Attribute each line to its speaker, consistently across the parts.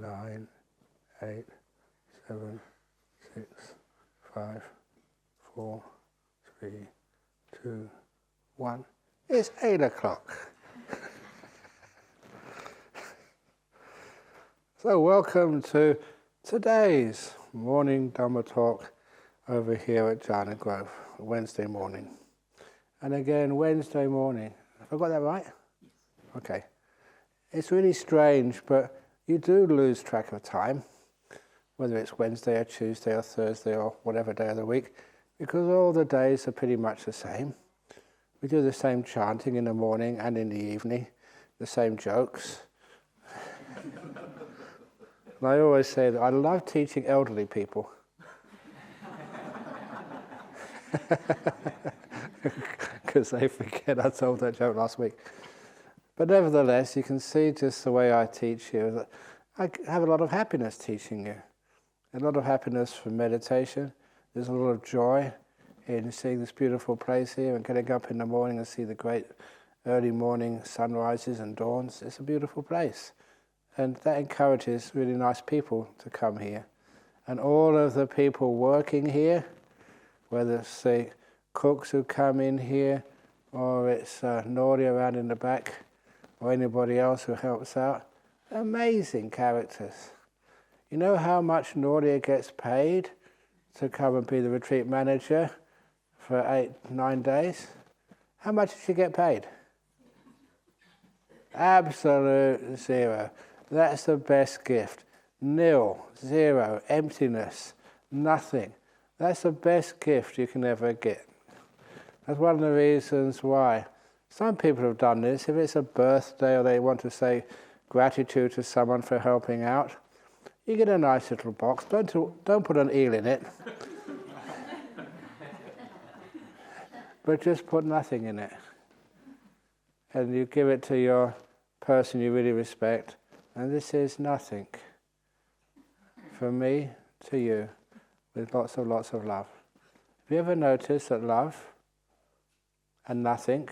Speaker 1: 9, 8, 7, 6, 5, 4, 3, 2, 1. It's 8 o'clock. So welcome to today's morning Dhamma talk over here at Jhana Grove, Wednesday morning. And again, Wednesday morning. Have I got that right? Okay. It's really strange, but you do lose track of time, whether it's Wednesday or Tuesday or Thursday or whatever day of the week, because all the days are pretty much the same. We do the same chanting in the morning and in the evening, the same jokes. And I always say that I love teaching elderly people. Because they forget I told that joke last week. But nevertheless, you can see just the way I teach you that I have a lot of happiness teaching you. A lot of happiness from meditation. There's a lot of joy in seeing this beautiful place here and getting up in the morning and see the great early morning sunrises and dawns. It's a beautiful place. And that encourages really nice people to come here. And all of the people working here, whether it's the cooks who come in here, or it's Nori around in the back, or anybody else who helps out, amazing characters. You know how much Nori gets paid to come and be the retreat manager for 8-9 days? How much does she get paid? Absolute zero. That's the best gift. Nil, zero, emptiness, nothing. That's the best gift you can ever get. That's one of the reasons why some people have done this. If it's a birthday or they want to say gratitude to someone for helping out, you get a nice little box. Don't put an eel in it. But just put nothing in it. And you give it to your person you really respect. And this is nothing. From me to you, with lots of love. Have you ever noticed that love and nothing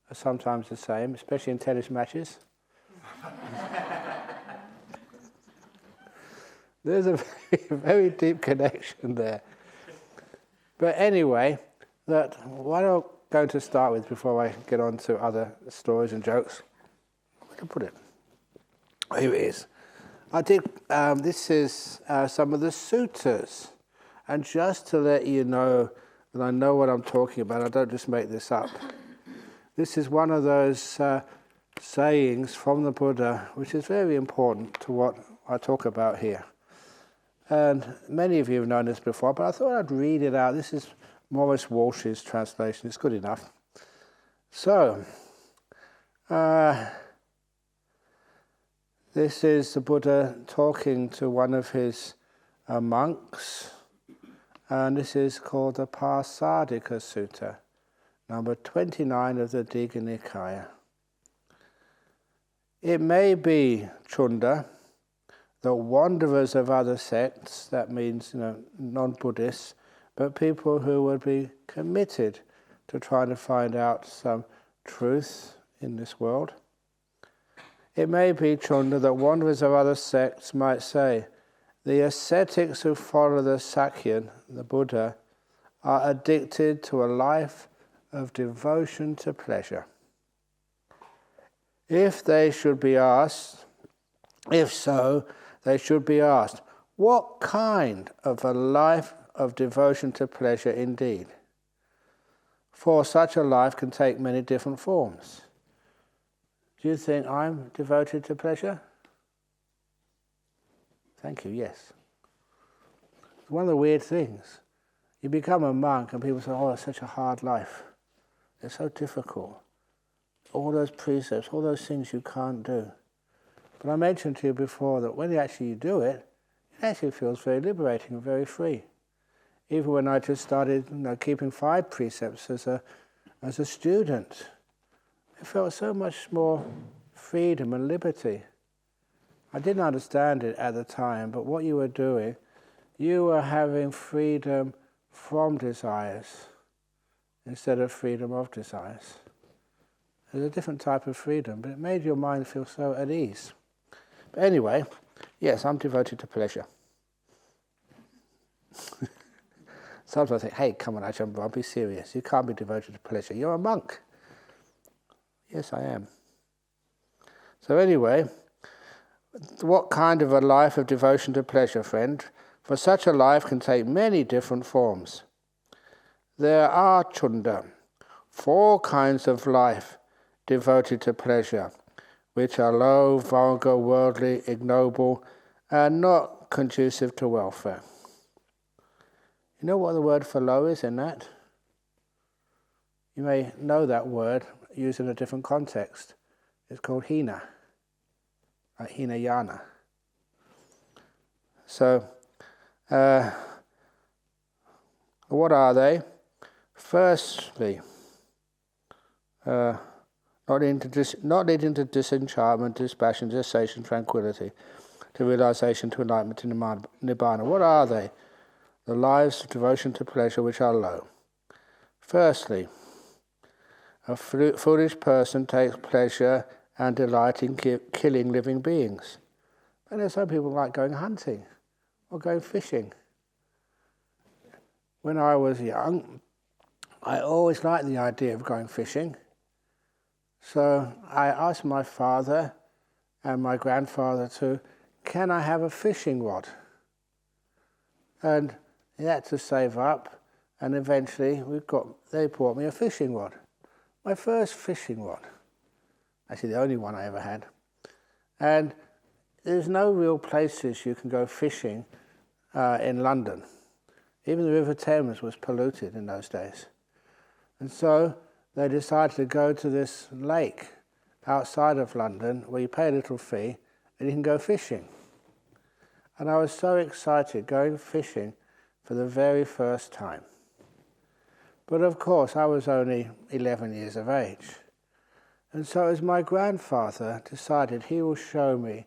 Speaker 1: are sometimes the same, especially in tennis matches? There's a very deep connection there. But anyway, what I'm going to start with before I get on to other stories and jokes, where can I put it? Here it is. This is some of the suttas. And just to let you know that I know what I'm talking about, I don't just make this up. This is one of those sayings from the Buddha, which is very important to what I talk about here. And many of you have known this before, but I thought I'd read it out. This is Maurice Walsh's translation. It's good enough. So, this is the Buddha talking to one of his monks, and this is called the Pasadika Sutta, number 29 of the Digha Nikaya. It may be, Chunda, that wanderers of other sects, that means non-Buddhists, but people who would be committed to trying to find out some truth in this world. It may be, Chunda, that wanderers of other sects might say, the ascetics who follow the Sakya, the Buddha, are addicted to a life of devotion to pleasure. If so, they should be asked, what kind of a life of devotion to pleasure indeed? For such a life can take many different forms. Do you think I'm devoted to pleasure? Thank you, yes. It's one of the weird things. You become a monk and people say, oh, it's such a hard life. It's so difficult. All those precepts, all those things you can't do. But I mentioned to you before that when you actually do it, it actually feels very liberating and very free. Even when I just started keeping 5 precepts as a student, I felt so much more freedom and liberty. I didn't understand it at the time, but what you were doing, you were having freedom from desires instead of freedom of desires. It was a different type of freedom, but it made your mind feel so at ease. But anyway, Yes, I'm devoted to pleasure. Sometimes I think, hey, come on, Ajahn Brahm, be serious. You can't be devoted to pleasure. You're a monk. Yes, I am. So anyway, what kind of a life of devotion to pleasure, friend? For such a life can take many different forms. There are, Chunda, 4 kinds of life devoted to pleasure, which are low, vulgar, worldly, ignoble, and not conducive to welfare. You know what the word for low is in that? You may know that word used in a different context. It's called Jhana, like Jnana. So, what are they? Firstly, not leading to disenchantment, dispassion, cessation, tranquility, to realization, to enlightenment, to nibbana. What are they? The lives of devotion to pleasure which are low. Firstly, a foolish person takes pleasure and delight in killing living beings. And there's some people like going hunting or going fishing. When I was young, I always liked the idea of going fishing. So I asked my father and my grandfather too, can I have a fishing rod? And he had to save up, and eventually they bought me a fishing rod. My first fishing rod. Actually the only one I ever had. And there's no real places you can go fishing in London. Even the River Thames was polluted in those days. And so they decided to go to this lake outside of London where you pay a little fee and you can go fishing. And I was so excited going fishing for the very first time. But of course I was only 11 years of age. And so as my grandfather decided he will show me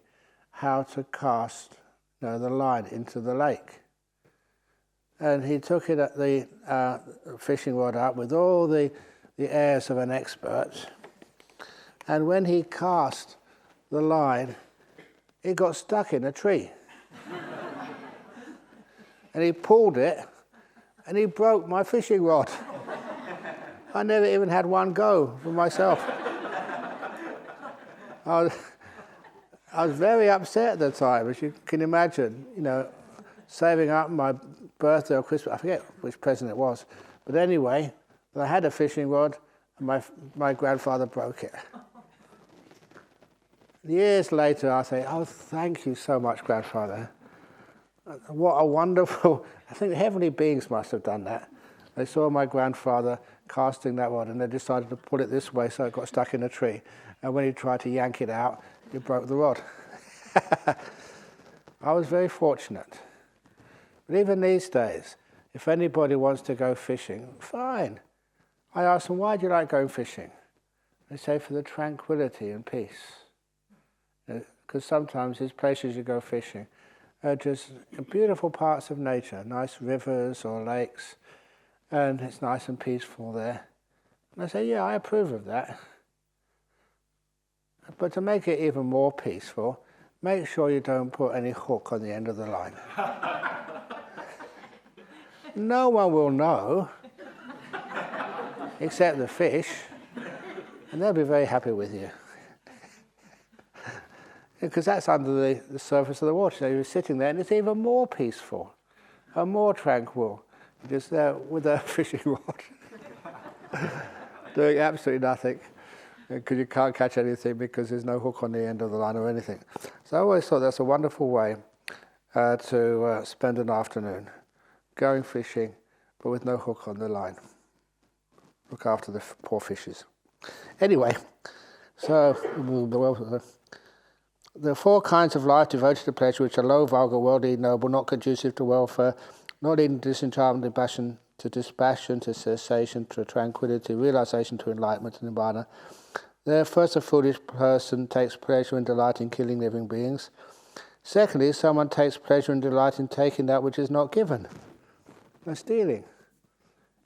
Speaker 1: how to cast the line into the lake. And he took it at the fishing rod up with all the airs of an expert. And when he cast the line, it got stuck in a tree. And he pulled it, and he broke my fishing rod. I never even had one go for myself. I was very upset at the time, as you can imagine, saving up my birthday or Christmas, I forget which present it was. But anyway, I had a fishing rod, and my grandfather broke it. Years later, I say, oh, thank you so much, grandfather. What a wonderful, I think the heavenly beings must have done that. They saw my grandfather casting that rod, and they decided to pull it this way so it got stuck in a tree. And when he tried to yank it out, he broke the rod. I was very fortunate. But even these days, if anybody wants to go fishing, fine. I ask them, why do you like going fishing? They say, for the tranquility and peace. Because sometimes these places you go fishing are just beautiful parts of nature, nice rivers or lakes, and it's nice and peaceful there. And I say, yeah, I approve of that. But to make it even more peaceful, make sure you don't put any hook on the end of the line. No one will know, except the fish, and they'll be very happy with you. Because that's under the surface of the water. So you're sitting there and it's even more peaceful and more tranquil. You're just there with a fishing rod, doing absolutely nothing, because you can't catch anything because there's no hook on the end of the line or anything. So I always thought that's a wonderful way to spend an afternoon, going fishing, but with no hook on the line. Look after the poor fishes. Anyway, so there are 4 kinds of life devoted to pleasure, which are low, vulgar, worldly, noble, not conducive to welfare, not leading to disenchantment, dispassion, to cessation, to tranquility, realization, to enlightenment, and nibbana. There, first, a foolish person takes pleasure and delight in killing living beings. Secondly, someone takes pleasure and delight in taking that which is not given. They're stealing.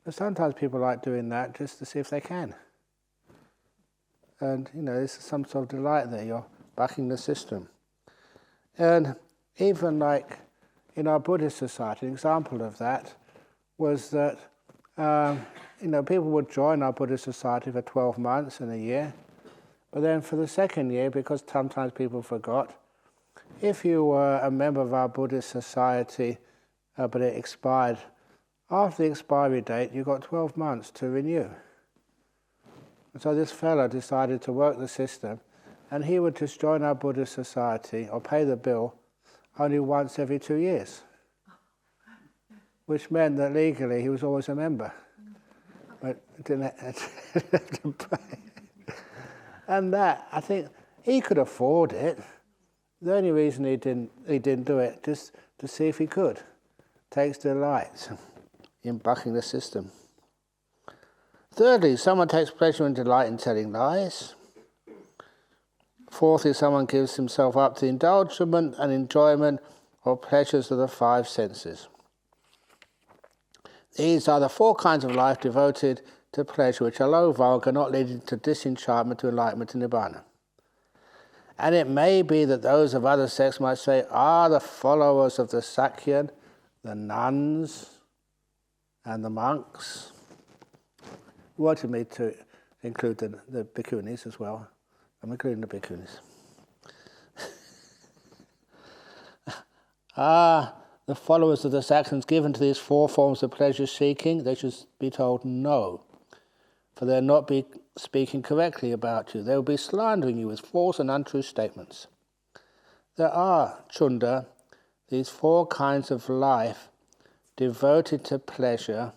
Speaker 1: And sometimes people like doing that just to see if they can. And, there's some sort of delight there. You're bucking the system. And even like in our Buddhist society, an example of that was that people would join our Buddhist society for 12 months in a year, but then for the second year, because sometimes people forgot, if you were a member of our Buddhist society, but it expired, after the expiry date, you got 12 months to renew. And so this fellow decided to work the system, and he would just join our Buddhist society or pay the bill only once every 2 years, which meant that legally he was always a member, but didn't have to pay. And that, I think, he could afford it. The only reason he didn't do it, just to see if he could. Takes delight in bucking the system. Thirdly, someone takes pleasure and delight in telling lies. Fourthly, someone gives himself up to indulgence and enjoyment or pleasures of the five senses. These are the four kinds of life devoted to pleasure, which are low, vulgar, not leading to disenchantment, to enlightenment and nibbana. And it may be that those of other sects might say, the followers of the Sakyan, the nuns, and the monks. He wanted me to include the bhikkhunis as well. I'm including the bhikkhunis. The followers of the Sakyans given to these four forms of pleasure seeking, they should be told no, for they'll not be speaking correctly about you. They will be slandering you with false and untrue statements. There are, Chunda, these four kinds of life devoted to pleasure,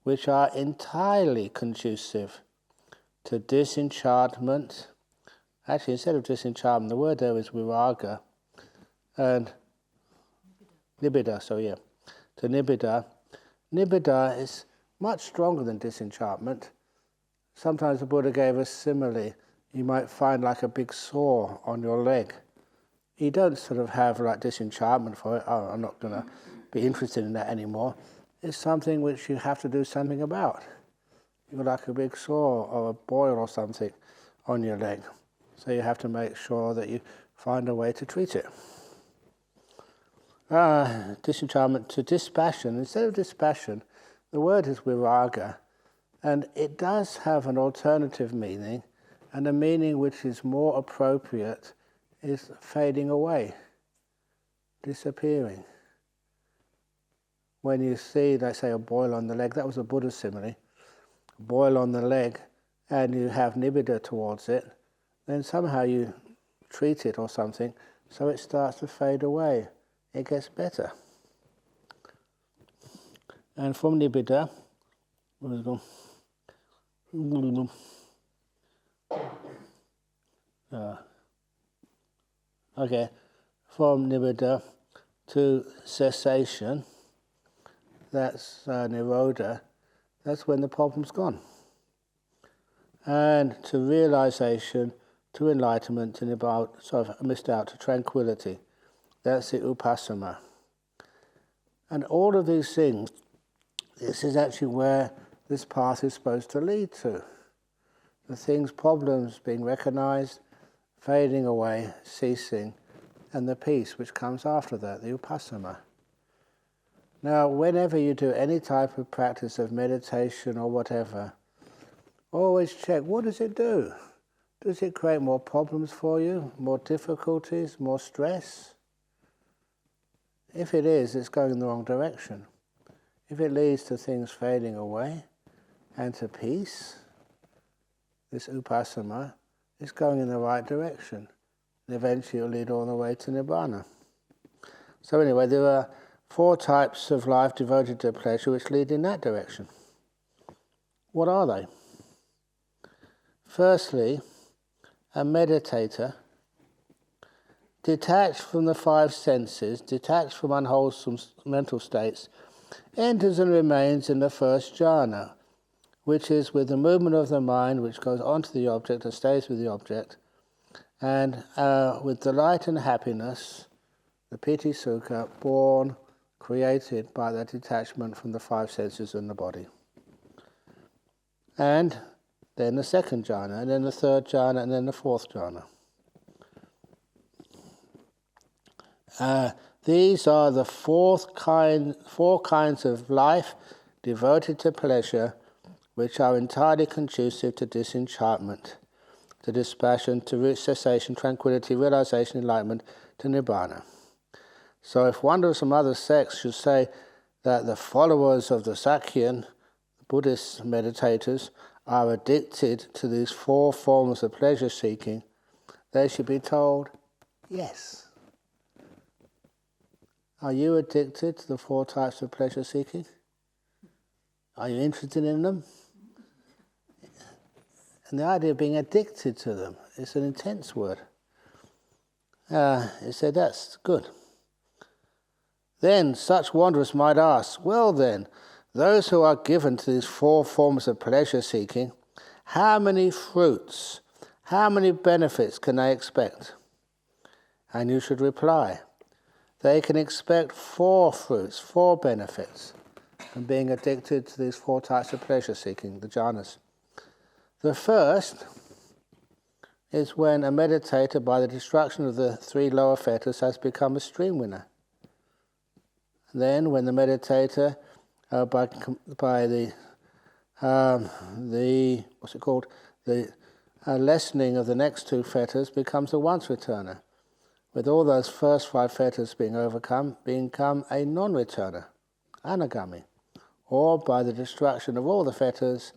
Speaker 1: which are entirely conducive to disenchantment. Actually, instead of disenchantment, the word there is viraga, and nibbida, to nibbida. Nibbida is much stronger than disenchantment. Sometimes the Buddha gave a simile. You might find like a big sore on your leg. You don't sort of have like disenchantment for it. I'm not going to be interested in that anymore. It's something which you have to do something about. You've got like a big sore or a boil or something on your leg. So you have to make sure that you find a way to treat it. Disenchantment to dispassion. Instead of dispassion, the word is viraga, and it does have an alternative meaning, and a meaning which is more appropriate is fading away, disappearing. When you see, let's say, a boil on the leg, that was a Buddha simile, a boil on the leg, and you have nibbida towards it, then somehow you treat it or something, so it starts to fade away. It gets better. And from nibbida, from nibbida to cessation, that's nirodha, that's when the problem's gone. And to realization, to enlightenment, to to tranquility, that's the upasama. And all of these things, this is actually where this path is supposed to lead to. The things, problems being recognized, fading away, ceasing, and the peace which comes after that, the upasama. Now, whenever you do any type of practice of meditation or whatever, always check, what does it do? Does it create more problems for you, more difficulties, more stress? If it is, it's going in the wrong direction. If it leads to things fading away and to peace, this upasama is going in the right direction. And eventually it will lead all the way to nibbana. So anyway, there are four types of life devoted to pleasure which lead in that direction. What are they? Firstly, a meditator, detached from the five senses, detached from unwholesome mental states, enters and remains in the first jhana, which is with the movement of the mind which goes onto the object and stays with the object, and with delight and happiness, the piti sukha, born, created by that detachment from the five senses and the body. And then the second jhana, and then the third jhana, and then the fourth jhana. These are the four kinds of life devoted to pleasure, which are entirely conducive to disenchantment, to dispassion, to cessation, tranquility, realization, enlightenment, to nibbana. So if one of some other sects should say that the followers of the Sakyan, Buddhist meditators, are addicted to these four forms of pleasure seeking, they should be told, yes. Are you addicted to the four types of pleasure seeking? Are you interested in them? And the idea of being addicted to them is an intense word. He said, that's good. Then such wanderers might ask, well then, those who are given to these four forms of pleasure seeking, how many fruits, how many benefits can they expect? And you should reply, they can expect 4 fruits, 4 benefits from being addicted to these 4 types of pleasure seeking, the jhanas. The first is when a meditator, by the destruction of the 3 lower fetters, has become a stream winner. Then, when the meditator, by the lessening of the next 2 fetters, becomes a once returner, with all those first 5 fetters being overcome, become a non-returner, anagami, or by the destruction of all the fetters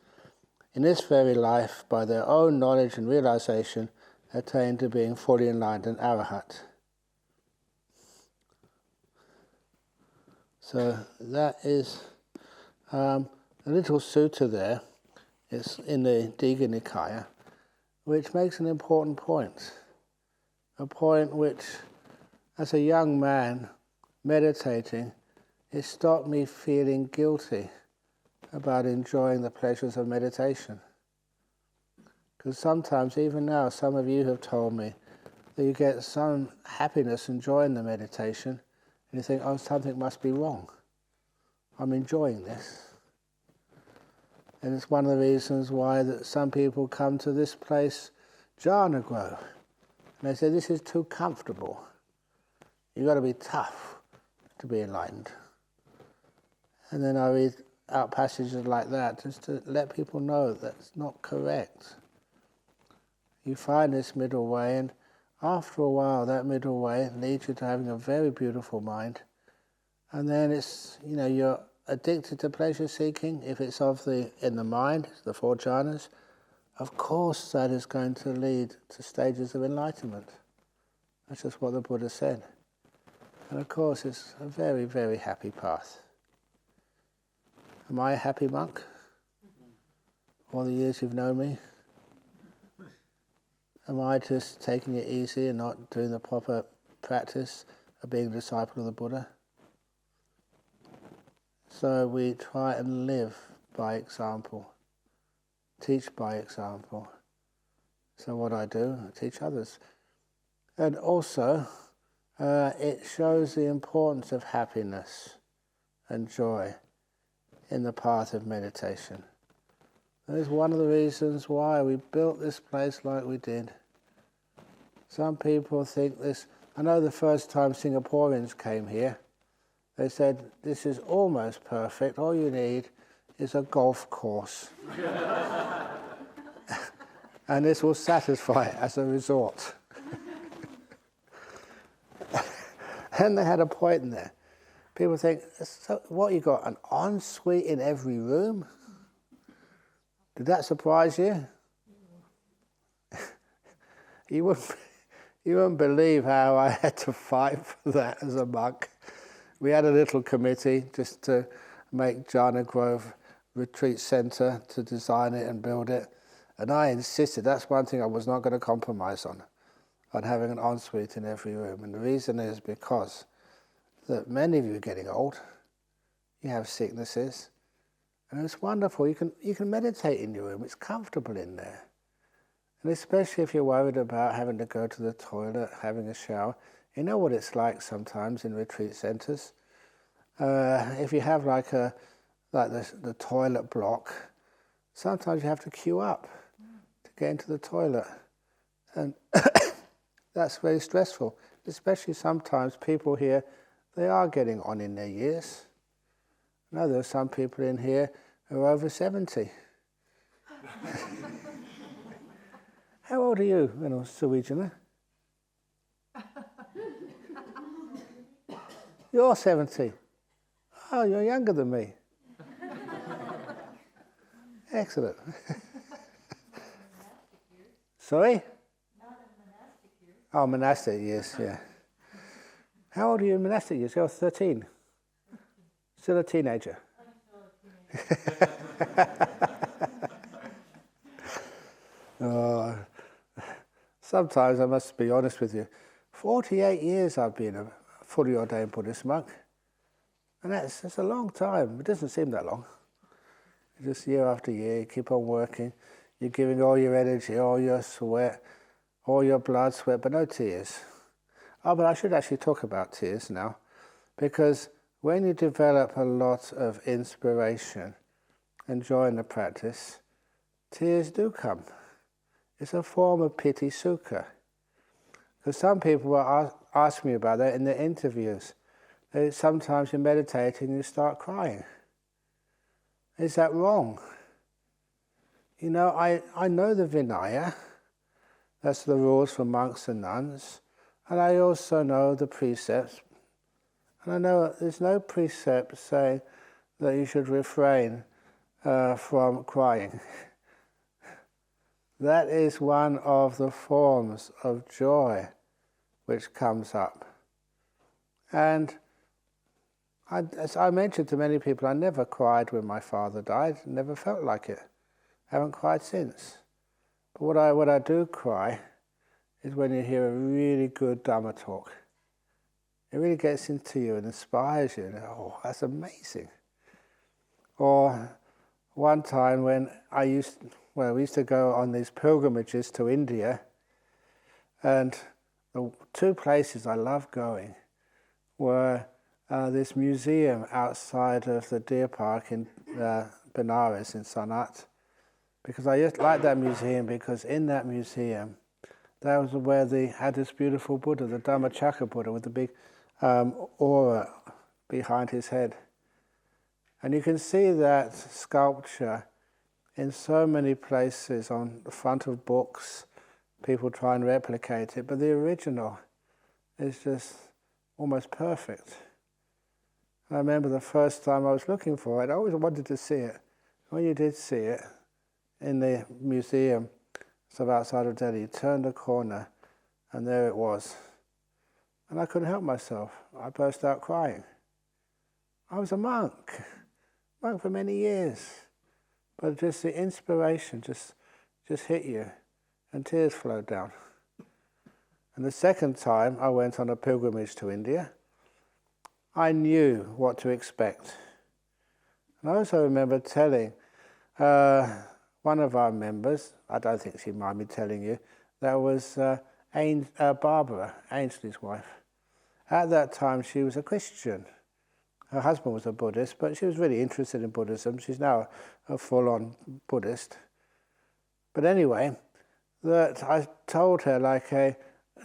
Speaker 1: in this very life, by their own knowledge and realization, attain to being fully enlightened, arahat. So that is a little sutta there. It's in the Digha Nikaya, which makes an important point. A point which, as a young man meditating, it stopped me feeling guilty about enjoying the pleasures of meditation. Because sometimes, even now, some of you have told me that you get some happiness enjoying the meditation, and you think, oh, something must be wrong. I'm enjoying this. And it's one of the reasons why that some people come to this place, Jhana Grove, and they say, this is too comfortable. You've got to be tough to be enlightened. And then I read out passages like that just to let people know that's not correct. You find this middle way, and after a while that middle way leads you to having a very beautiful mind. And then it's, you're addicted to pleasure seeking. If it's in the mind, the 4 jhanas, of course that is going to lead to stages of enlightenment. That's just what the Buddha said. And of course it's a very, very happy path. Am I a happy monk? All the years you've known me? Am I just taking it easy and not doing the proper practice of being a disciple of the Buddha? So we try and live by example, teach by example. So what I do, I teach others. And also, it shows the importance of happiness and joy in the path of meditation. That is one of the reasons why we built this place like we did. Some people think this. I know the first time Singaporeans came here, they said, this is almost perfect, all you need is a golf course. And this will satisfy as a resort. And they had a point in there. People think, so what, you got an ensuite in every room? Did that surprise you? You wouldn't believe how I had to fight for that as a monk. We had a little committee just to make Jhana Grove Retreat Centre, to design it and build it. And I insisted, that's one thing I was not going to compromise on having an ensuite in every room. And the reason is because that many of you are getting old, you have sicknesses, and it's wonderful. You can meditate in your room. It's comfortable in there. And especially if you're worried about having to go to the toilet, having a shower. You know what it's like sometimes in retreat centres. If you have like the toilet block, sometimes you have to queue up to get into the toilet. And that's very stressful. especially sometimes people here, they are getting on in their years. No, there are some people in here who are over 70. How old are you, Jhana? You're 70. Oh, you're younger than me. Excellent. Sorry? Oh, monastic years, yeah. How old are you in monastic years? You're 13. Still a teenager. Oh, sometimes I must be honest with you. 48 years I've been a fully ordained Buddhist monk. And that's a long time. It doesn't seem that long. Just year after year, you keep on working. You're giving all your energy, all your sweat, all your blood, sweat, but no tears. Oh, but I should actually talk about tears now. Because when you develop a lot of inspiration and joy in the practice, tears do come. It's a form of piti sukha. Because some people will ask me about that in their interviews. Sometimes you're meditating and you start crying. Is that wrong? I know the Vinaya. That's the rules for monks and nuns. And I also know the precepts. And I know there's no precept saying that you should refrain from crying. That is one of the forms of joy which comes up. And as I mentioned to many people, I never cried when my father died, never felt like it. I haven't cried since. But what I do cry is when you hear a really good Dhamma talk. It really gets into you and inspires you. And, oh, that's amazing. Or one time when we used to go on these pilgrimages to India, and the two places I loved going were this museum outside of the deer park in Benares in Sanat. Because I just liked that museum because in that museum, that was where they had this beautiful Buddha, the Dhammacakka Buddha, with the big aura behind his head. And you can see that sculpture in so many places, on the front of books. People try and replicate it, but the original is just almost perfect. I remember the first time I was looking for it, I always wanted to see it. When you did see it in the museum, so outside of Delhi, you turned the corner and there it was. And I couldn't help myself. I burst out crying. I was a monk for many years. But just the inspiration just hit you and tears flowed down. And the second time I went on a pilgrimage to India, I knew what to expect. And I also remember telling one of our members, I don't think she'd mind me telling you, that was Barbara, Ainsley's wife. At that time she was a Christian. Her husband was a Buddhist, but she was really interested in Buddhism. She's now a full-on Buddhist. But anyway, that I told her like an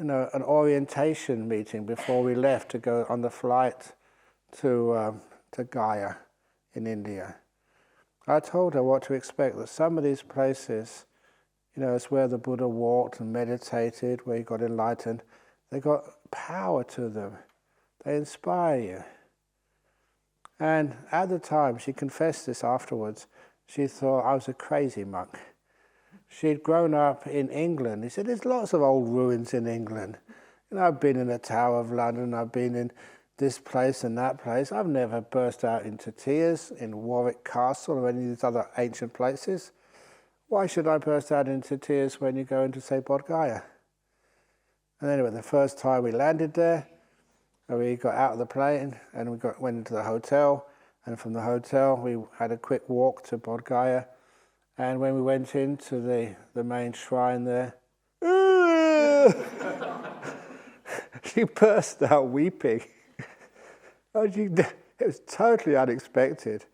Speaker 1: orientation meeting before we left to go on the flight to Gaya in India. I told her what to expect, that some of these places, it's where the Buddha walked and meditated, where he got enlightened. They got power to them. They inspire you. And at the time, she confessed this afterwards, she thought I was a crazy monk. She'd grown up in England. He said, there's lots of old ruins in England. I've been in the Tower of London, I've been in this place and that place. I've never burst out into tears in Warwick Castle or any of these other ancient places. Why should I burst out into tears when you go into, say, Bodh Gaya? And anyway, the first time we landed there, we got out of the plane and went into the hotel. And from the hotel, we had a quick walk to Bodh Gaya. And when we went into the main shrine there, she burst out weeping. It was totally unexpected.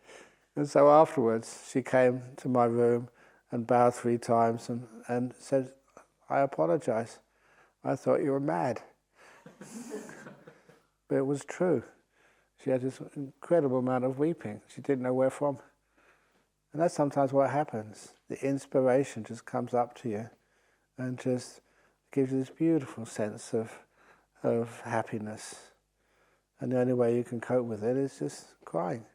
Speaker 1: And so afterwards, she came to my room and bowed 3 times and said, I apologize. I thought you were mad. But it was true. She had this incredible amount of weeping. She didn't know where from. And that's sometimes what happens. The inspiration just comes up to you and just gives you this beautiful sense of happiness. And the only way you can cope with it is just crying.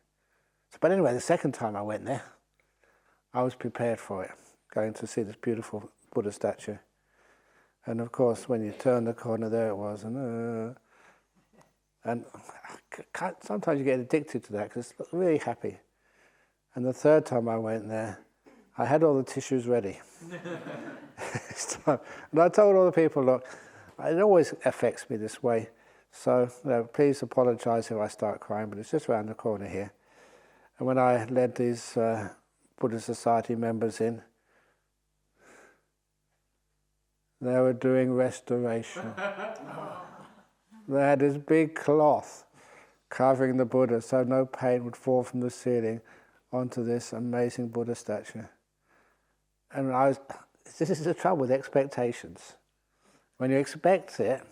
Speaker 1: But anyway, the second time I went there, I was prepared for it, going to see this beautiful Buddha statue. And of course, when you turn the corner, there it was. And sometimes you get addicted to that because it's really happy. And the third time I went there, I had all the tissues ready. And I told all the people, look, it always affects me this way. So please apologize if I start crying, but it's just around the corner here. And when I led these Buddha Society members in, they were doing restoration. They had this big cloth covering the Buddha so no paint would fall from the ceiling onto this amazing Buddha statue. And this is the trouble with expectations. When you expect it,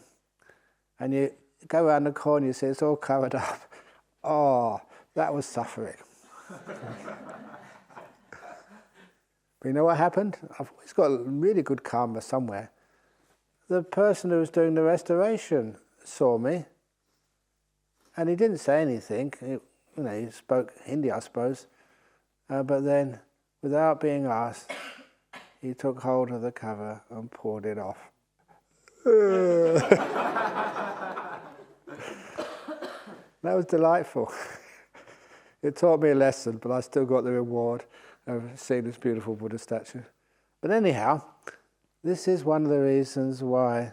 Speaker 1: and you go around the corner, you see it's all covered up. Oh, that was suffering. But you know what happened? It's got a really good karma somewhere. The person who was doing the restoration saw me, and he didn't say anything. He spoke Hindi, I suppose. But then, without being asked, he took hold of the cover and pulled it off. That was delightful. It taught me a lesson, but I still got the reward of seeing this beautiful Buddha statue. But anyhow, this is one of the reasons why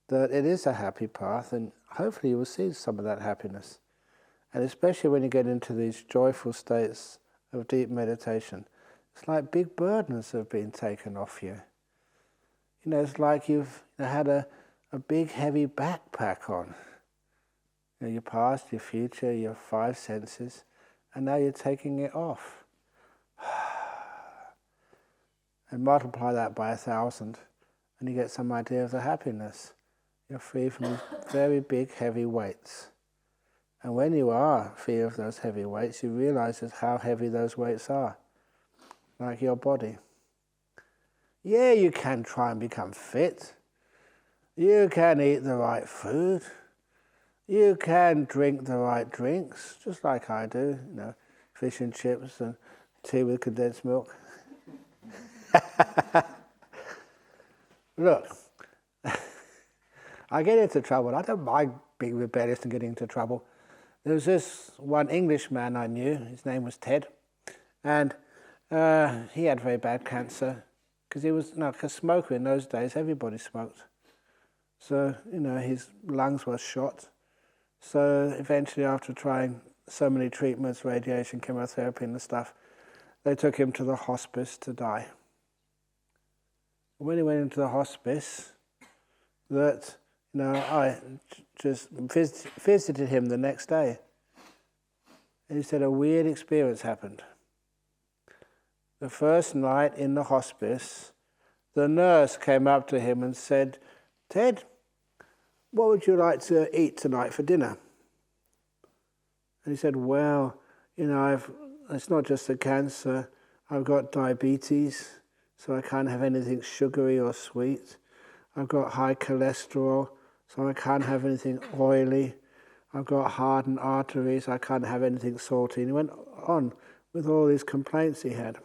Speaker 1: that it is a happy path, and hopefully you will see some of that happiness. And especially when you get into these joyful states of deep meditation, it's like big burdens have been taken off you. It's like you've had a big heavy backpack on. Your past, your future, your five senses, and now you're taking it off. And multiply that by 1,000, and you get some idea of the happiness. You're free from these very big, heavy weights. And when you are free of those heavy weights, you realize just how heavy those weights are, like your body. Yeah, you can try and become fit. You can eat the right food. You can drink the right drinks, just like I do, fish and chips and tea with condensed milk. Look, I get into trouble. I don't mind being rebellious and getting into trouble. There was this one Englishman I knew, his name was Ted, and he had very bad cancer, because he was like a smoker in those days. Everybody smoked. So, his lungs were shot. So eventually, after trying so many treatments, radiation, chemotherapy and the stuff, they took him to the hospice to die. When he went into the hospice, I just visited him the next day. And he said a weird experience happened. The first night in the hospice, the nurse came up to him and said, "Ted, what would you like to eat tonight for dinner?" And he said, "Well, it's not just the cancer. I've got diabetes, so I can't have anything sugary or sweet. I've got high cholesterol, so I can't have anything oily. I've got hardened arteries, I can't have anything salty." And he went on with all these complaints he had.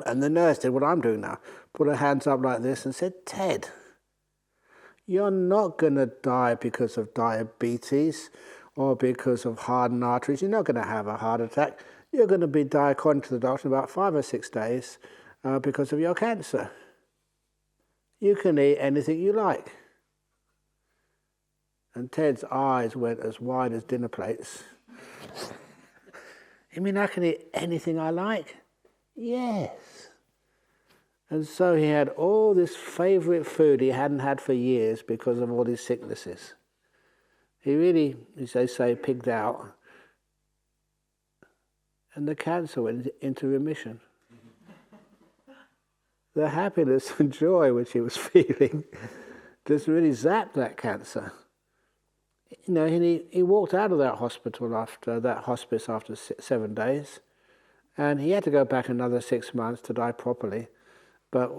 Speaker 1: And the nurse did what I'm doing now, put her hands up like this and said, "Ted, you're not going to die because of diabetes or because of hardened arteries. You're not going to have a heart attack. You're going to be die, according to the doctor, in about 5 or 6 days because of your cancer. You can eat anything you like." And Ted's eyes went as wide as dinner plates. "You mean I can eat anything I like?" "Yes." And so he had all this favourite food he hadn't had for years because of all these sicknesses. He really, as they say, pigged out. And the cancer went into remission. The happiness and joy which he was feeling just really zapped that cancer. he walked out of that hospice after 7 days, and he had to go back another 6 months to die properly. But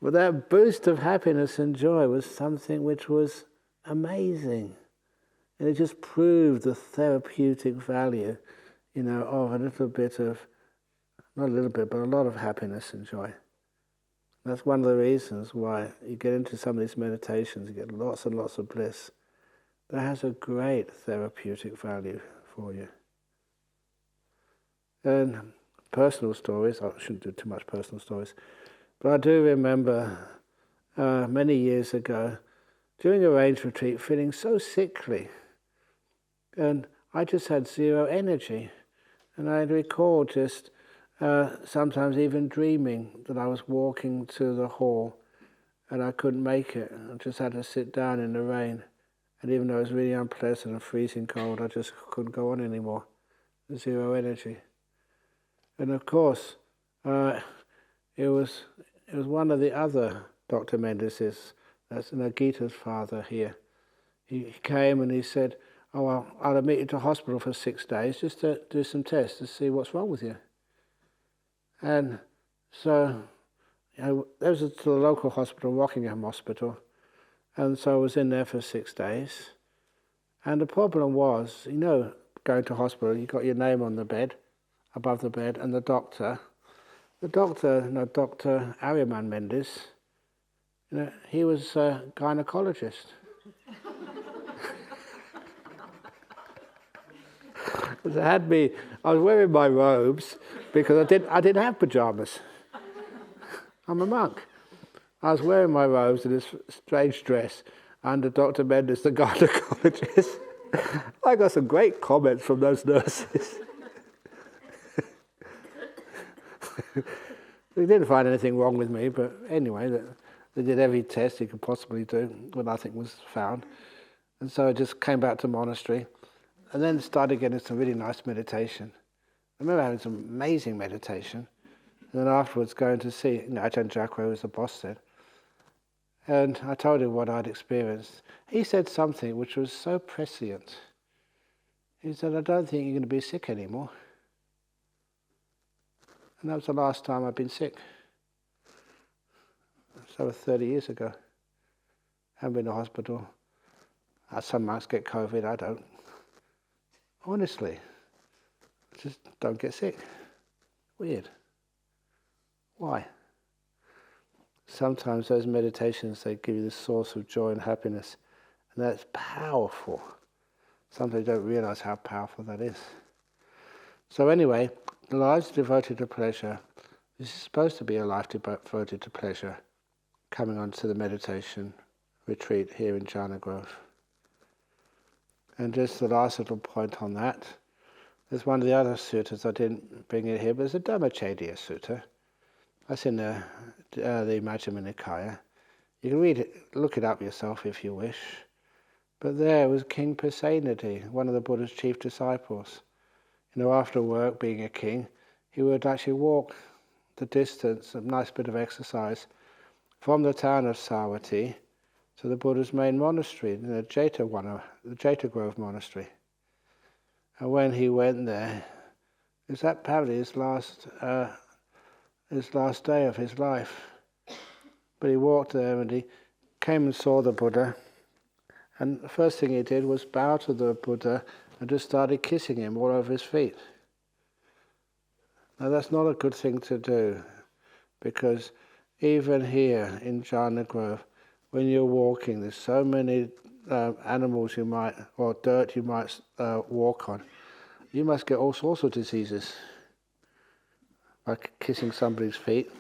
Speaker 1: but that boost of happiness and joy was something which was amazing. And it just proved the therapeutic value, of a little bit of, not a little bit, but a lot of happiness and joy. That's one of the reasons why you get into some of these meditations, you get lots and lots of bliss. That has a great therapeutic value for you. And personal stories, I shouldn't do too much personal stories, but I do remember many years ago, during a range retreat, feeling so sickly. And I just had zero energy. And I recall just sometimes even dreaming that I was walking to the hall and I couldn't make it. I just had to sit down in the rain. And even though it was really unpleasant and freezing cold, I just couldn't go on anymore. Zero energy. And of course, it was one of the other Dr. Mendes's, that's Nagita's father here. He came and he said, "Oh, well, I'll admit you to hospital for 6 days just to do some tests to see what's wrong with you." And so, there was to the local hospital, Rockingham Hospital, and so I was in there for 6 days. And the problem was, going to hospital, you got your name on the bed, above the bed, and the doctor, Dr. Ariman Mendes, he was a gynecologist. I was wearing my robes because I didn't have pajamas. I'm a monk. I was wearing my robes in this strange dress under Dr. Mendes, the gynecologist. I got some great comments from those nurses. They didn't find anything wrong with me, but anyway, they did every test you could possibly do, but nothing was found. And so I just came back to the monastery. And then started getting some really nice meditation. I remember having some amazing meditation. And then afterwards going to see, Ajahn Brahm was the boss then. And I told him what I'd experienced. He said something which was so prescient. He said, "I don't think you're going to be sick anymore." And that was the last time I'd been sick. So 30 years ago. Haven't been to hospital. Some monks get COVID, I don't. Honestly, just don't get sick. Weird. Why? Sometimes those meditations, they give you this source of joy and happiness, and that's powerful. Sometimes you don't realize how powerful that is. So anyway, the lives devoted to pleasure, this is supposed to be a life devoted to pleasure, coming on to the meditation retreat here in Jhana Grove. And just the last little point on that, there's one of the other suttas, I didn't bring it here, but there's a Dhammacchedya sutta. That's in the Majjhima Nikaya. You can read it, look it up yourself if you wish. But there was King Pasenadi, one of the Buddha's chief disciples. After work, being a king, he would actually walk the distance, a nice bit of exercise, from the town of Savatthi to the Buddha's main monastery, the Jeta Grove Monastery. And when he went there, it was apparently his last day of his life. But he walked there and he came and saw the Buddha. And the first thing he did was bow to the Buddha and just started kissing him all over his feet. Now that's not a good thing to do, because even here in Jhana Grove, when you're walking, there's so many animals or dirt you might walk on. You must get all sorts of diseases by kissing somebody's feet.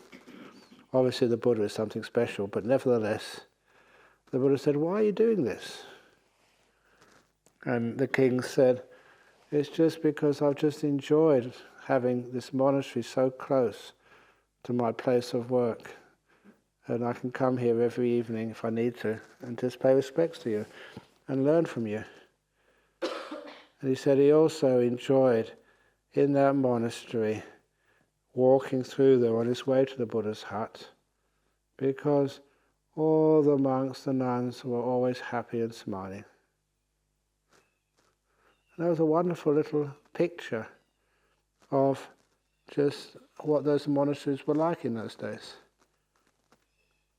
Speaker 1: Obviously the Buddha is something special, but nevertheless, the Buddha said, "Why are you doing this?" And the king said, "It's just because I've just enjoyed having this monastery so close to my place of work. And I can come here every evening if I need to and just pay respects to you and learn from you." And he said he also enjoyed in that monastery walking through there on his way to the Buddha's hut, because all the monks, the nuns were always happy and smiling. And that was a wonderful little picture of just what those monasteries were like in those days.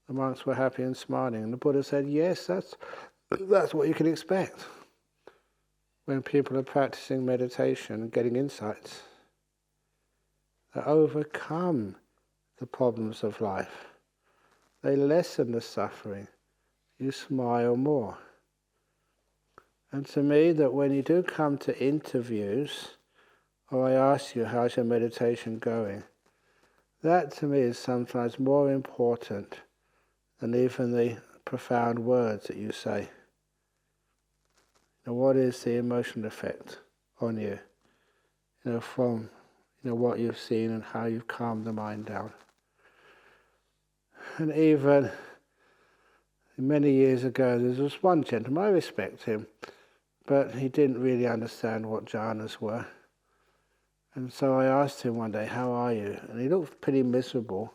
Speaker 1: The monks were happy and smiling, and the Buddha said, yes, that's what you can expect when people are practicing meditation and getting insights that overcome the problems of life. They lessen the suffering. You smile more. And to me, that when you do come to interviews, or I ask you, how's your meditation going? That to me is sometimes more important than even the profound words that you say. What is the emotional effect on you? From what you've seen and how you've calmed the mind down. And even many years ago, there was one gentleman, I respect him, but he didn't really understand what jhanas were. And so I asked him one day, how are you? And he looked pretty miserable.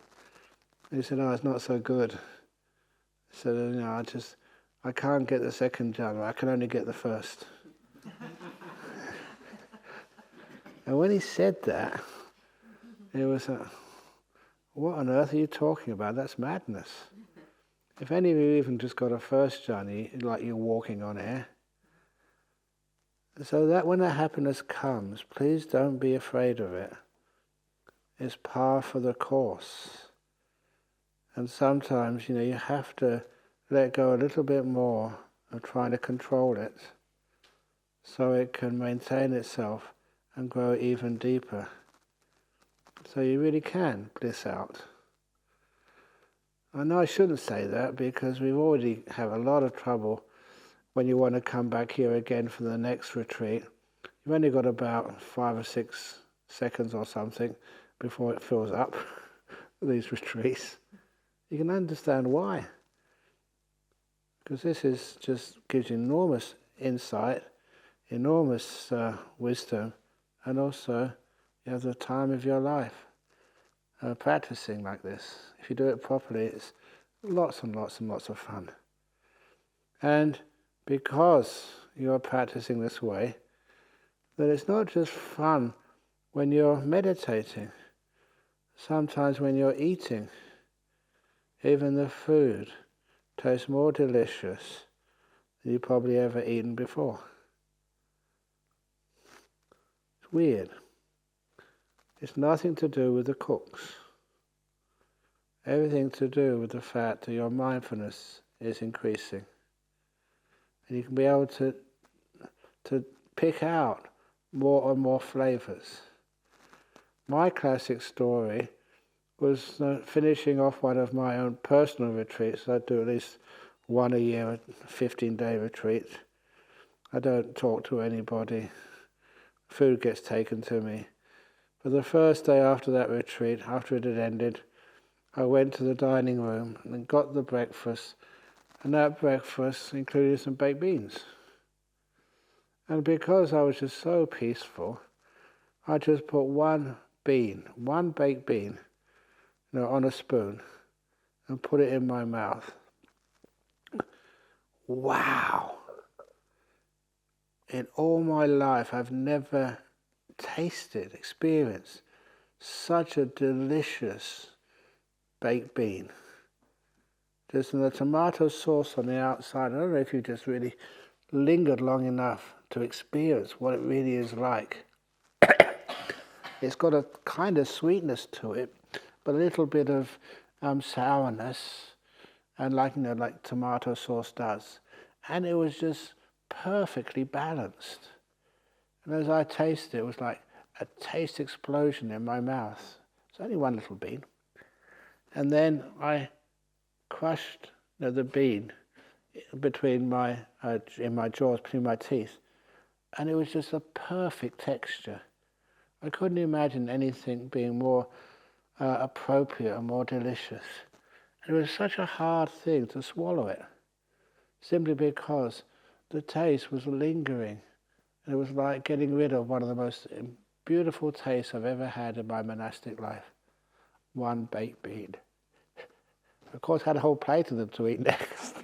Speaker 1: He said, it's not so good. I said, I can't get the second jhana, I can only get the first. And when he said that, it was what on earth are you talking about? That's madness. If any of you even just got a first jhana, like you're walking on air. So that when the happiness comes, please don't be afraid of it. It's par for the course. And sometimes, you have to let go a little bit more of trying to control it so it can maintain itself and grow even deeper. So you really can bliss out. I know I shouldn't say that because we already have a lot of trouble when you want to come back here again for the next retreat. You've only got about 5 or 6 seconds or something before it fills up, these retreats. You can understand why. Because this just gives you enormous insight, enormous wisdom, and also you have the time of your life practicing like this. If you do it properly, it's lots and lots and lots of fun. And because you're practicing this way, that it's not just fun when you're meditating. Sometimes when you're eating, even the food tastes more delicious than you've probably ever eaten before. It's weird. It's nothing to do with the cooks. Everything to do with the fact that your mindfulness is increasing. And you can be able to pick out more and more flavors. My classic story was finishing off one of my own personal retreats. I do at least one a year, a 15-day retreat. I don't talk to anybody. Food gets taken to me. But the first day after that retreat, after it had ended, I went to the dining room and got the breakfast, and that breakfast included some baked beans. And because I was just so peaceful, I just put one baked bean, on a spoon, and put it in my mouth. Wow! In all my life, I've never experienced such a delicious baked bean. Just the tomato sauce on the outside. I don't know if you just really lingered long enough to experience what it really is like. It's got a kind of sweetness to it, but a little bit of sourness, and like tomato sauce does. And it was just perfectly balanced. And as I tasted it, was like a taste explosion in my mouth. It's only one little bean. And then I crushed the bean between in my jaws, between my teeth. And it was just a perfect texture. I couldn't imagine anything being more appropriate and more delicious. And it was such a hard thing to swallow it, simply because the taste was lingering. And it was like getting rid of one of the most beautiful tastes I've ever had in my monastic life. One baked bean. Of course, I had a whole plate of them to eat next.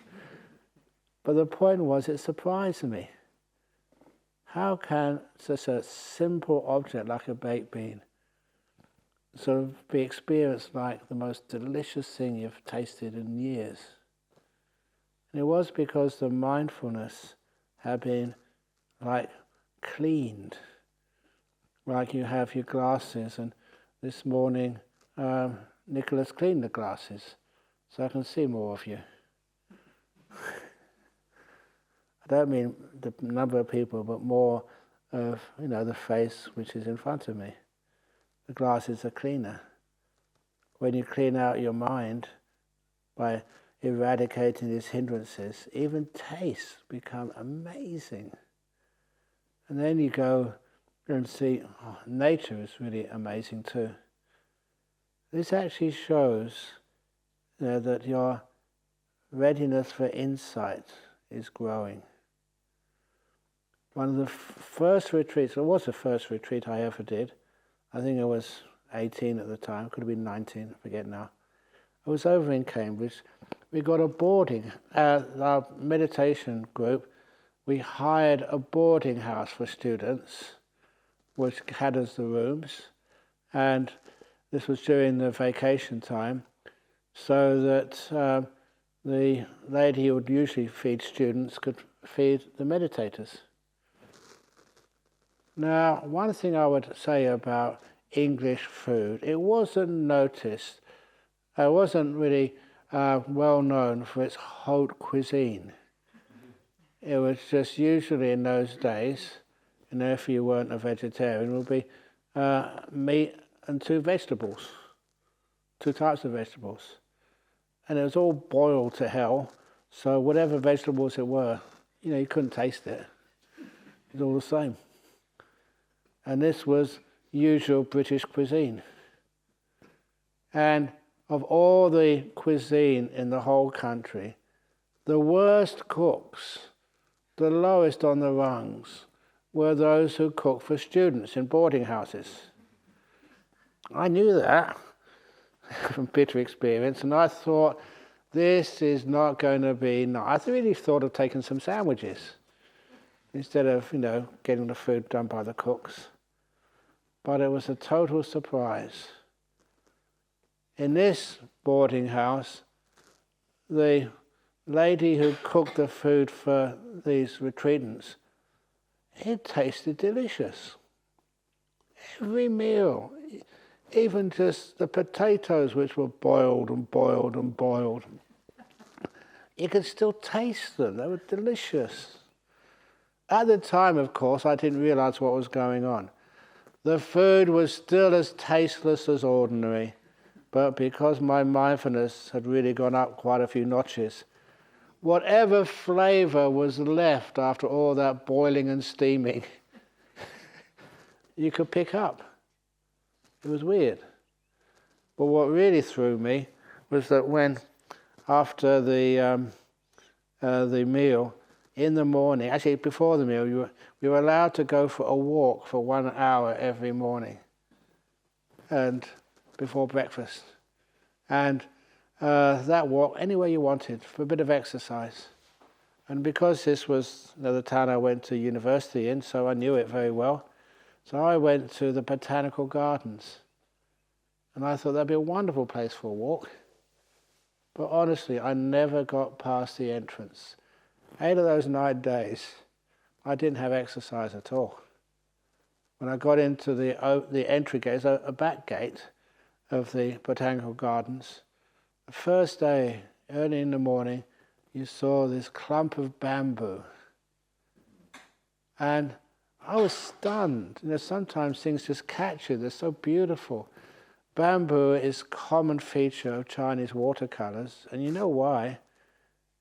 Speaker 1: But the point was, it surprised me. How can such a simple object like a baked bean sort of be experienced like the most delicious thing you've tasted in years? And it was because the mindfulness had been like cleaned, like you have your glasses. And this morning, Nicholas cleaned the glasses so I can see more of you. I don't mean the number of people, but more of, the face which is in front of me. The glasses are cleaner. When you clean out your mind by eradicating these hindrances, even tastes become amazing. And then you go and see, nature is really amazing too. This actually shows that your readiness for insight is growing. One of the first retreats, it was the first retreat I ever did. I think I was 18 at the time, could have been 19, I forget now. I was over in Cambridge. We got a boarding, our meditation group, we hired a boarding house for students, which had us the rooms, and this was during the vacation time, so that the lady who would usually feed students could feed the meditators. Now, one thing I would say about English food, it wasn't noticed, it wasn't really well known for its haute cuisine. It was just usually in those days, if you weren't a vegetarian, it would be meat and two types of vegetables. And it was all boiled to hell, so whatever vegetables it were, you couldn't taste it. It was all the same. And this was usual British cuisine. And of all the cuisine in the whole country, the worst cooks, the lowest on the rungs, were those who cooked for students in boarding houses. I knew that from bitter experience, and I thought, this is not going to be nice. I really thought of taking some sandwiches instead of, getting the food done by the cooks. But it was a total surprise. In this boarding house, the lady who cooked the food for these retreatants, it tasted delicious. Every meal, even just the potatoes which were boiled and boiled and boiled, you could still taste them. They were delicious. At the time, of course, I didn't realize what was going on. The food was still as tasteless as ordinary, but because my mindfulness had really gone up quite a few notches, whatever flavor was left after all that boiling and steaming, you could pick up. It was weird. But what really threw me was that when, after the meal, in the morning, actually before the meal, we were allowed to go for a walk for 1 hour every morning, and before breakfast. And that walk, anywhere you wanted, for a bit of exercise. And because this was the town I went to university in, so I knew it very well, so I went to the botanical gardens. And I thought that'd be a wonderful place for a walk. But honestly, I never got past the entrance. 8 of those 9 days, I didn't have exercise at all. When I got into the entry gate, a back gate of the botanical gardens, the first day, early in the morning, you saw this clump of bamboo. And I was stunned. Sometimes things just catch you. They're so beautiful. Bamboo is a common feature of Chinese watercolors, and you know why?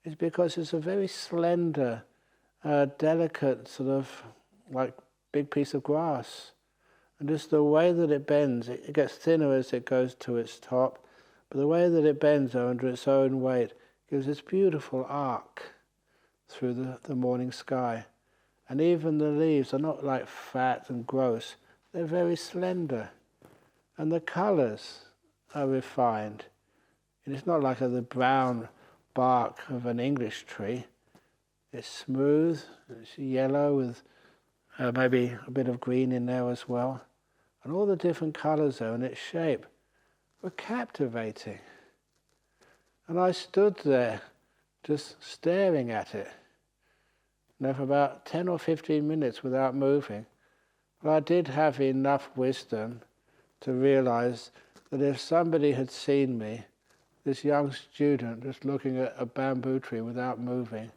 Speaker 1: It's because it's a very slender, delicate sort of like big piece of grass. And just the way that it bends, it gets thinner as it goes to its top, but the way that it bends under its own weight gives this beautiful arc through the morning sky. And even the leaves are not like fat and gross, they're very slender. And the colors are refined. And it's not like the brown bark of an English tree. It's smooth, it's yellow with maybe a bit of green in there as well. And all the different colours there and its shape were captivating. And I stood there just staring at it, for about 10 or 15 minutes without moving. But I did have enough wisdom to realize that if somebody had seen me, this young student just looking at a bamboo tree without moving,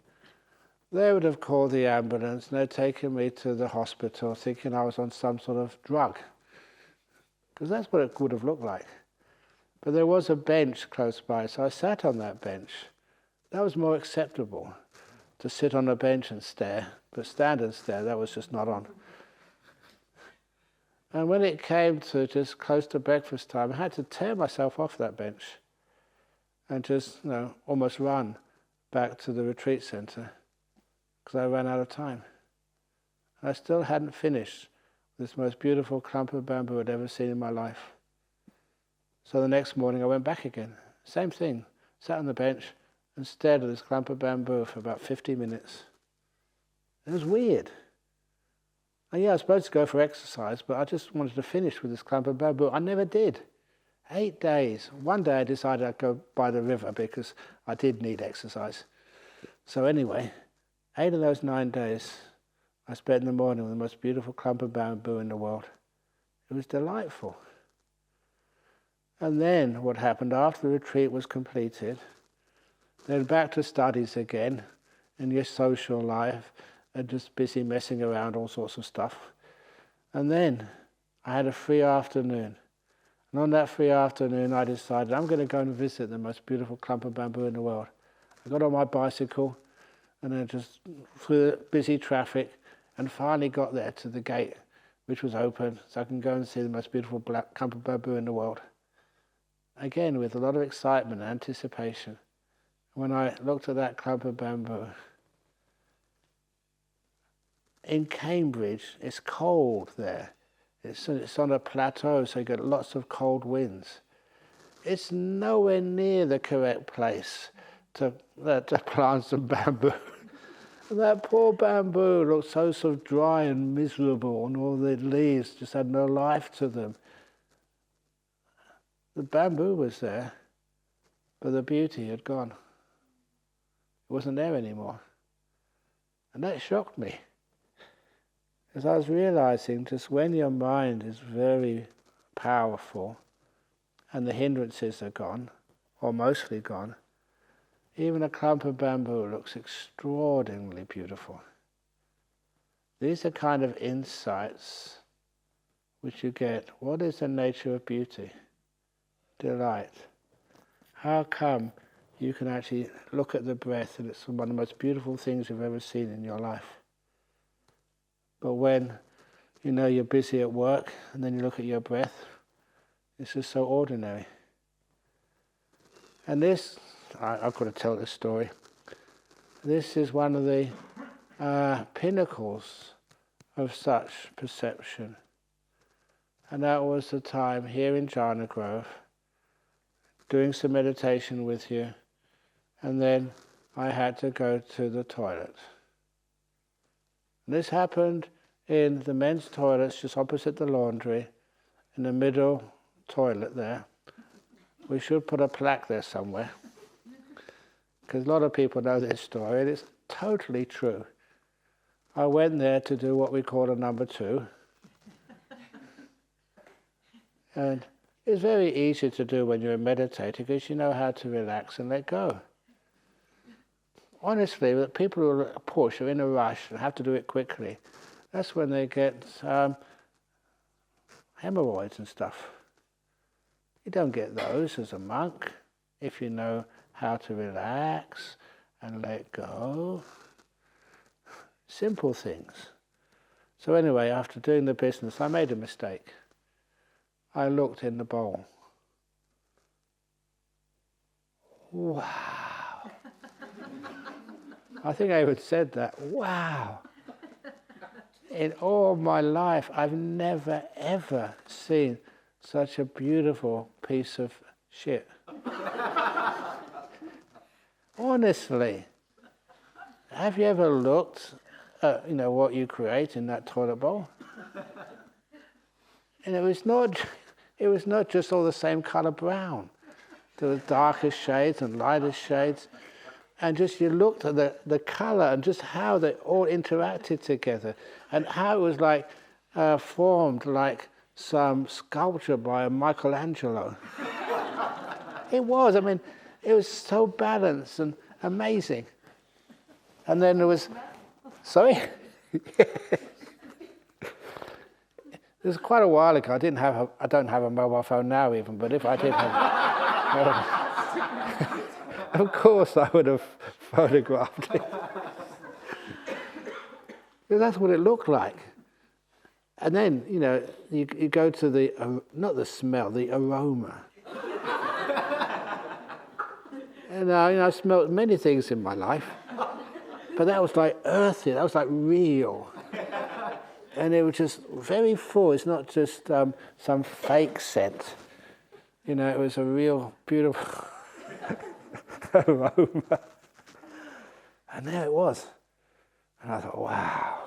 Speaker 1: they would have called the ambulance and they'd taken me to the hospital thinking I was on some sort of drug. Because that's what it would have looked like. But there was a bench close by, so I sat on that bench. That was more acceptable, to sit on a bench and stare, but stand and stare, that was just not on. And when it came to just close to breakfast time, I had to tear myself off that bench and just, almost run back to the retreat center because I ran out of time. And I still hadn't finished this most beautiful clump of bamboo I'd ever seen in my life. So the next morning I went back again. Same thing, sat on the bench and stared at this clump of bamboo for about 50 minutes. It was weird. And I was supposed to go for exercise, but I just wanted to finish with this clump of bamboo. I never did. 8 days. One day I decided I'd go by the river because I did need exercise. So anyway, 8 of those 9 days I spent in the morning with the most beautiful clump of bamboo in the world. It was delightful. And then what happened after the retreat was completed, then back to studies again, and your social life, and just busy messing around, all sorts of stuff. And then I had a free afternoon. And on that free afternoon I decided I'm going to go and visit the most beautiful clump of bamboo in the world. I got on my bicycle and then just through the busy traffic and finally got there to the gate, which was open, so I can go and see the most beautiful clump of bamboo in the world. Again, with a lot of excitement and anticipation. When I looked at that clump of bamboo, in Cambridge, it's cold there. It's on a plateau, so you get lots of cold winds. It's nowhere near the correct place to plant some bamboo. And that poor bamboo looked so sort of dry and miserable, and all the leaves just had no life to them. The bamboo was there, but the beauty had gone. It wasn't there anymore. And that shocked me. As I was realizing just when your mind is very powerful and the hindrances are gone, or mostly gone, even a clump of bamboo looks extraordinarily beautiful. These are kind of insights which you get. What is the nature of beauty? Delight. How come you can actually look at the breath and it's one of the most beautiful things you've ever seen in your life? But when you're busy at work and then you look at your breath, it's just so ordinary. And this, I've got to tell this story. This is one of the pinnacles of such perception. And that was the time here in Jhana Grove, doing some meditation with you, and then I had to go to the toilet. And this happened in the men's toilets just opposite the laundry, in the middle toilet there. We should put a plaque there somewhere, because a lot of people know this story, and it's totally true. I went there to do what we call a number 2. And it's very easy to do when you're meditating because you know how to relax and let go. Honestly, the people who push are in a rush and have to do it quickly. That's when they get hemorrhoids and stuff. You don't get those as a monk if you know how to relax and let go. Simple things. So anyway, after doing the business, I made a mistake. I looked in the bowl. Wow. I think I even said that. Wow. In all my life, I've never, ever seen such a beautiful piece of shit. Honestly, have you ever looked at what you create in that toilet bowl? And it was not just all the same colour brown. There was darker shades and lighter shades. And just you looked at the colour and just how they all interacted together and how it was like formed like some sculpture by Michelangelo. It was, it was so balanced and amazing. And then there was, sorry? It was quite a while ago. I don't have a mobile phone now even, but if I did have of course I would have photographed it. But that's what it looked like. And then, you go to not the smell, the aroma. And I smelled many things in my life, but that was like earthy, that was like real. And it was just very full. It's not just some fake scent. It was a real beautiful aroma. And there it was. And I thought, wow.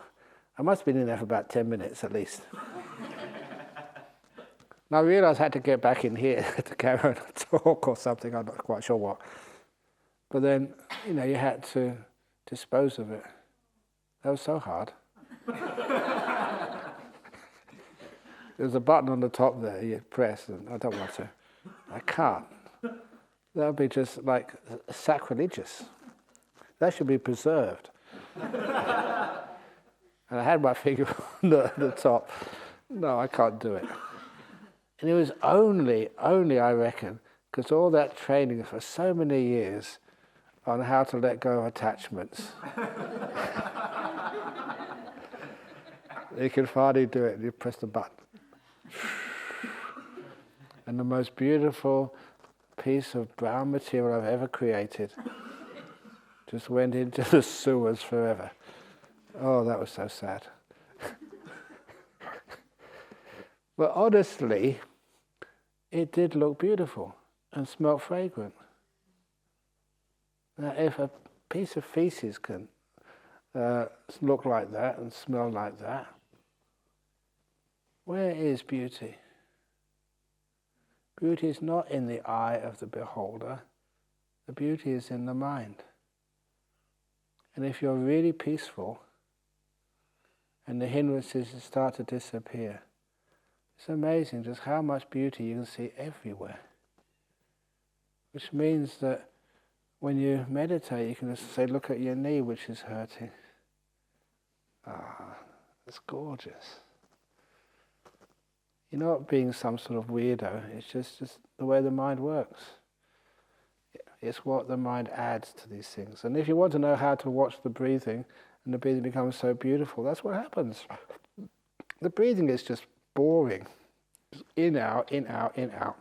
Speaker 1: I must have been in there for about 10 minutes at least. And I realised I had to get back in here to carry on a talk or something. I'm not quite sure what. But then, you had to dispose of it. That was so hard. There's a button on the top there you press, and I don't want to. I can't. That would be just like sacrilegious. That should be preserved. And I had my finger on the top. No, I can't do it. And it was only I reckon, because all that training for so many years on how to let go of attachments. You can finally do it, you press the button. And the most beautiful piece of brown material I've ever created just went into the sewers forever. Oh, that was so sad. But honestly, it did look beautiful and smelled fragrant. Now, if a piece of feces can look like that and smell like that, where is beauty? Beauty is not in the eye of the beholder. The beauty is in the mind. And if you're really peaceful and the hindrances start to disappear, it's amazing just how much beauty you can see everywhere. Which means that when you meditate, you can just say, look at your knee, which is hurting. Ah, it's gorgeous. You're not being some sort of weirdo. It's just the way the mind works. It's what the mind adds to these things. And if you want to know how to watch the breathing, and the breathing becomes so beautiful, that's what happens. The breathing is just boring. Just in, out, in, out, in, out.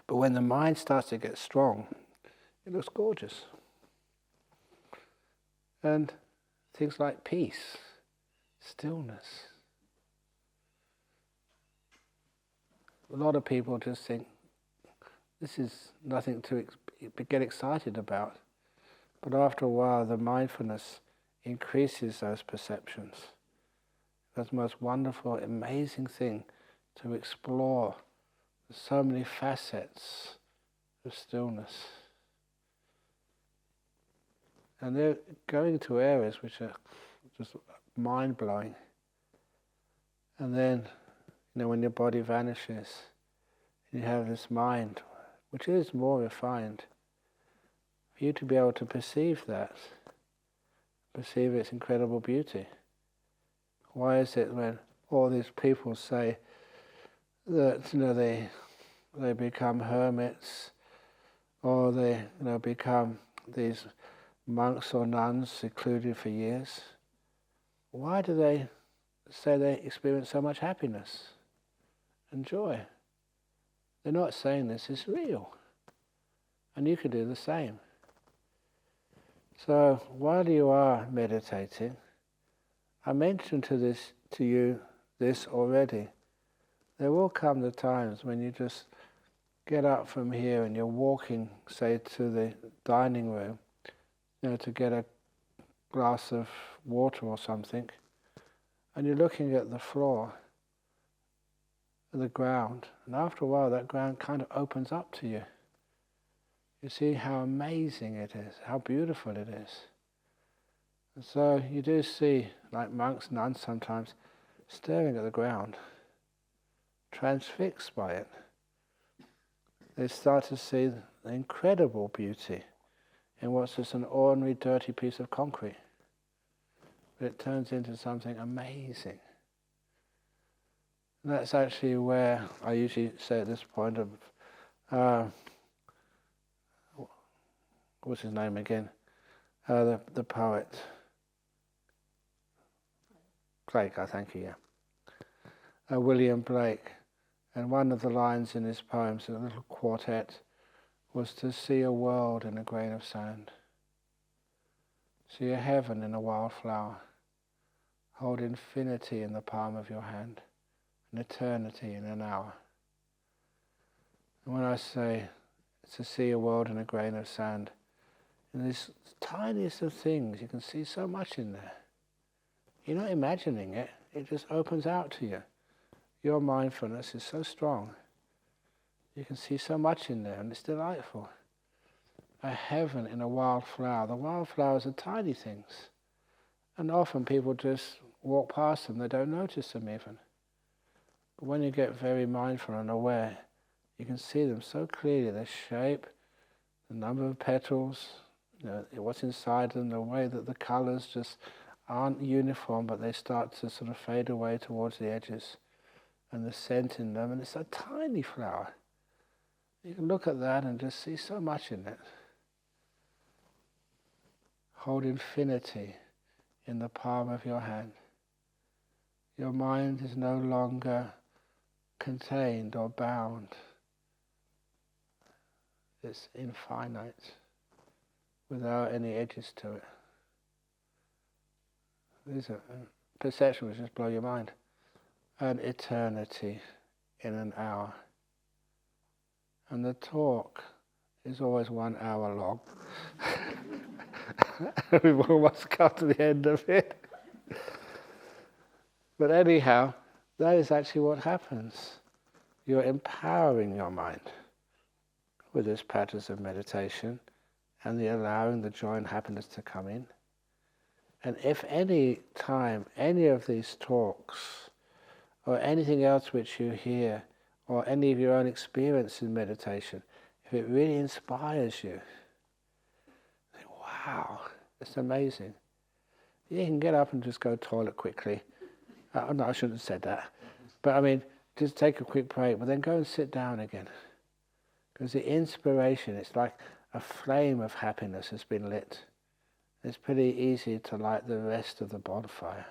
Speaker 1: But when the mind starts to get strong, it looks gorgeous. And things like peace, stillness. A lot of people just think, this is nothing to get excited about. But after a while, the mindfulness increases those perceptions. That's the most wonderful, amazing thing to explore. There's so many facets of stillness. And they're going to areas which are just mind-blowing. And then, when your body vanishes, you have this mind, which is more refined. For you to be able to perceive that, perceive its incredible beauty. Why is it when all these people say that they become hermits, or they become these monks or nuns secluded for years? Why do they say they experience so much happiness and joy? They're not saying this is real. And you can do the same. So while you are meditating, I mentioned to you this already. There will come the times when you just get up from here and you're walking, say, to the dining room, to get a glass of water or something, and you're looking at the floor, at the ground, and after a while that ground kind of opens up to you. You see how amazing it is, how beautiful it is. And so you do see, like monks, nuns sometimes, staring at the ground, transfixed by it. They start to see the incredible beauty in what's just an ordinary dirty piece of concrete. But it turns into something amazing. And that's actually where I usually say at this point of, what's his name again? The poet. Blake, I thank you, yeah. William Blake. And one of the lines in his poems, in a little quartet, was to see a world in a grain of sand. See a heaven in a wildflower. Hold infinity in the palm of your hand, and eternity in an hour. And when I say to see a world in a grain of sand, in this tiniest of things, you can see so much in there. You're not imagining it, it just opens out to you. Your mindfulness is so strong. You can see so much in there, and it's delightful. A heaven in a wildflower. The wildflowers are tiny things. And often people just walk past them, they don't notice them even. But when you get very mindful and aware, you can see them so clearly, their shape, the number of petals, what's inside them, the way that the colours just aren't uniform, but they start to sort of fade away towards the edges. And the scent in them, and it's a tiny flower. You can look at that and just see so much in it. Hold infinity in the palm of your hand. Your mind is no longer contained or bound. It's infinite, without any edges to it. These are perception which just blow your mind. An eternity in an hour. And the talk is always 1 hour long. We've almost come to the end of it. But anyhow, that is actually what happens. You're empowering your mind with this practice of meditation and the allowing the joy and happiness to come in. And if any time, any of these talks or anything else which you hear, or any of your own experience in meditation, if it really inspires you, think, wow, it's amazing. You can get up and just go to the toilet quickly. No, I shouldn't have said that. But I mean, just take a quick break, but then go and sit down again. Because the inspiration, it's like a flame of happiness has been lit. It's pretty easy to light the rest of the bonfire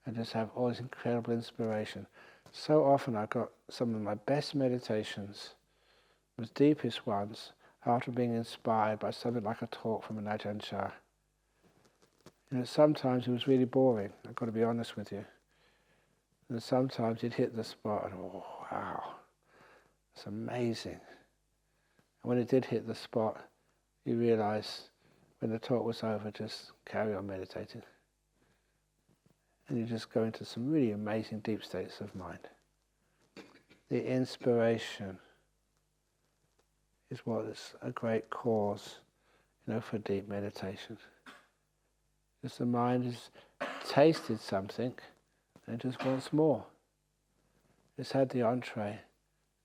Speaker 1: and just have all this incredible inspiration. So often I've got some of my best meditations, the deepest ones, after being inspired by something like a talk from an Ajahn Brahm. Sometimes it was really boring, I've got to be honest with you. And sometimes you'd hit the spot and, oh, wow, it's amazing. And when it did hit the spot, you realise when the talk was over, just carry on meditating. And you just go into some really amazing deep states of mind. The inspiration is what is a great cause, for deep meditation. Because the mind has tasted something and it just wants more. It's had the entree,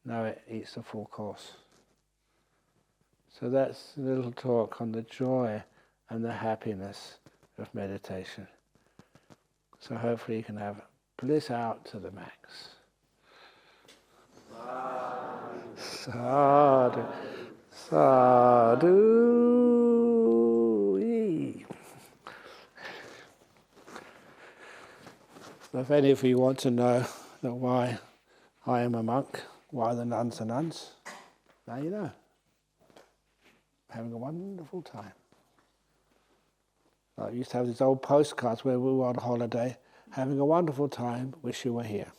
Speaker 1: now it eats the full course. So that's a little talk on the joy and the happiness of meditation. So hopefully you can have bliss out to the max. Sadhu, sadhu. So if any of you want to know why I am a monk, why the nuns are nuns, now you know. Having a wonderful time. I used to have these old postcards where we were on holiday, having a wonderful time, wish you were here.